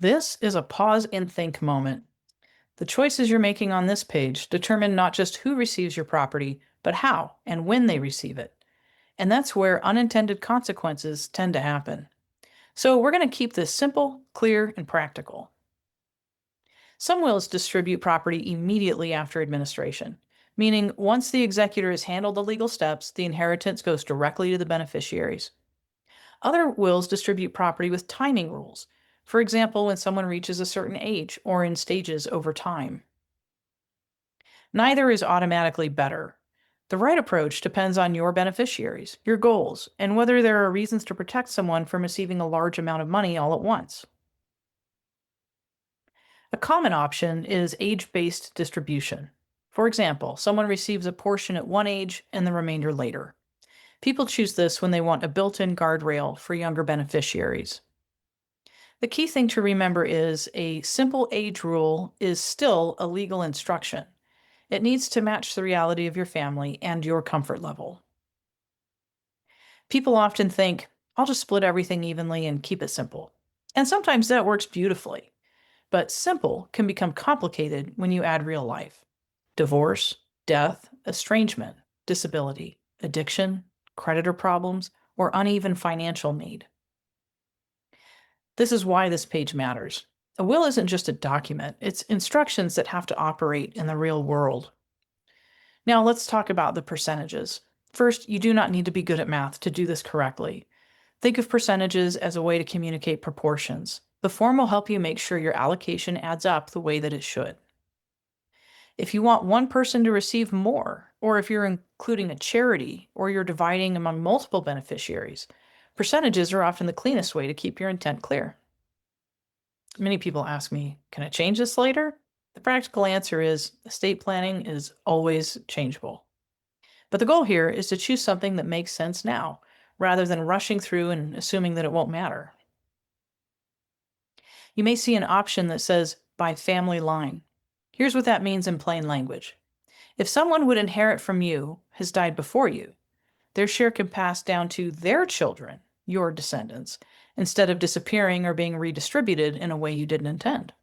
This is a pause and think moment. The choices you're making on this page determine not just who receives your property, but how and when they receive it. And that's where unintended consequences tend to happen. So we're going to keep this simple, clear, and practical. Some wills distribute property immediately after administration, meaning once the executor has handled the legal steps, the inheritance goes directly to the beneficiaries. Other wills distribute property with timing rules. For example, when someone reaches a certain age or in stages over time. Neither is automatically better. The right approach depends on your beneficiaries, your goals, and whether there are reasons to protect someone from receiving a large amount of money all at once. A common option is age-based distribution. For example, someone receives a portion at one age and the remainder later. People choose this when they want a built-in guardrail for younger beneficiaries. The key thing to remember is a simple age rule is still a legal instruction. It needs to match the reality of your family and your comfort level. People often think, I'll just split everything evenly and keep it simple. And sometimes that works beautifully. But simple can become complicated when you add real life. Divorce, death, estrangement, disability, addiction, creditor problems, or uneven financial need. This is why this page matters. A will isn't just a document, it's instructions that have to operate in the real world. Now let's talk about the percentages. First, you do not need to be good at math to do this correctly. Think of percentages as a way to communicate proportions. The form will help you make sure your allocation adds up the way that it should. If you want one person to receive more, or if you're including a charity, or you're dividing among multiple beneficiaries, percentages are often the cleanest way to keep your intent clear. Many people ask me, can I change this later? The practical answer is estate planning is always changeable. But the goal here is to choose something that makes sense now, rather than rushing through and assuming that it won't matter. You may see an option that says by family line. Here's what that means in plain language. If someone would inherit from you has died before you, their share can pass down to their children, your descendants, instead of disappearing or being redistributed in a way you didn't intend.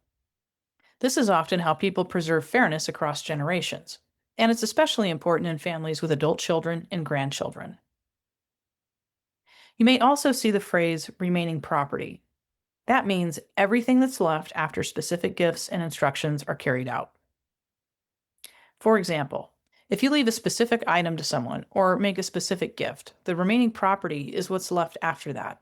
This is often how people preserve fairness across generations, and it's especially important in families with adult children and grandchildren. You may also see the phrase remaining property. That means everything that's left after specific gifts and instructions are carried out. For example, if you leave a specific item to someone or make a specific gift, the remaining property is what's left after that.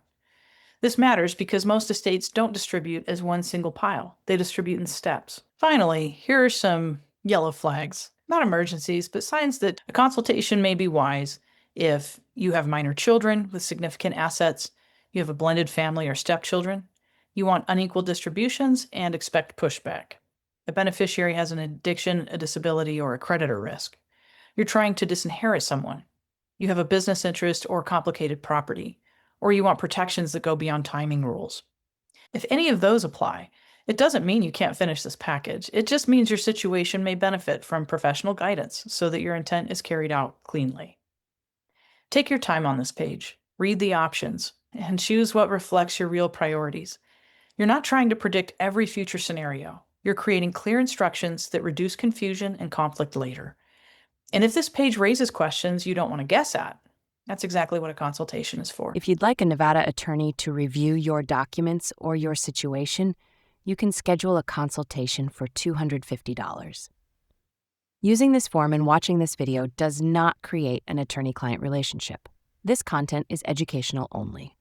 This matters because most estates don't distribute as one single pile. They distribute in steps. Finally, here are some yellow flags. Not emergencies, but signs that a consultation may be wise if you have minor children with significant assets, you have a blended family or stepchildren, you want unequal distributions, and expect pushback. A beneficiary has an addiction, a disability, or a creditor risk. You're trying to disinherit someone. You have a business interest or complicated property, or you want protections that go beyond timing rules. If any of those apply, it doesn't mean you can't finish this package. It just means your situation may benefit from professional guidance so that your intent is carried out cleanly. Take your time on this page, read the options, and choose what reflects your real priorities. You're not trying to predict every future scenario. You're creating clear instructions that reduce confusion and conflict later. And if this page raises questions you don't want to guess at, that's exactly what a consultation is for. If you'd like a Nevada attorney to review your documents or your situation, you can schedule a consultation for $250. Using this form and watching this video does not create an attorney-client relationship. This content is educational only.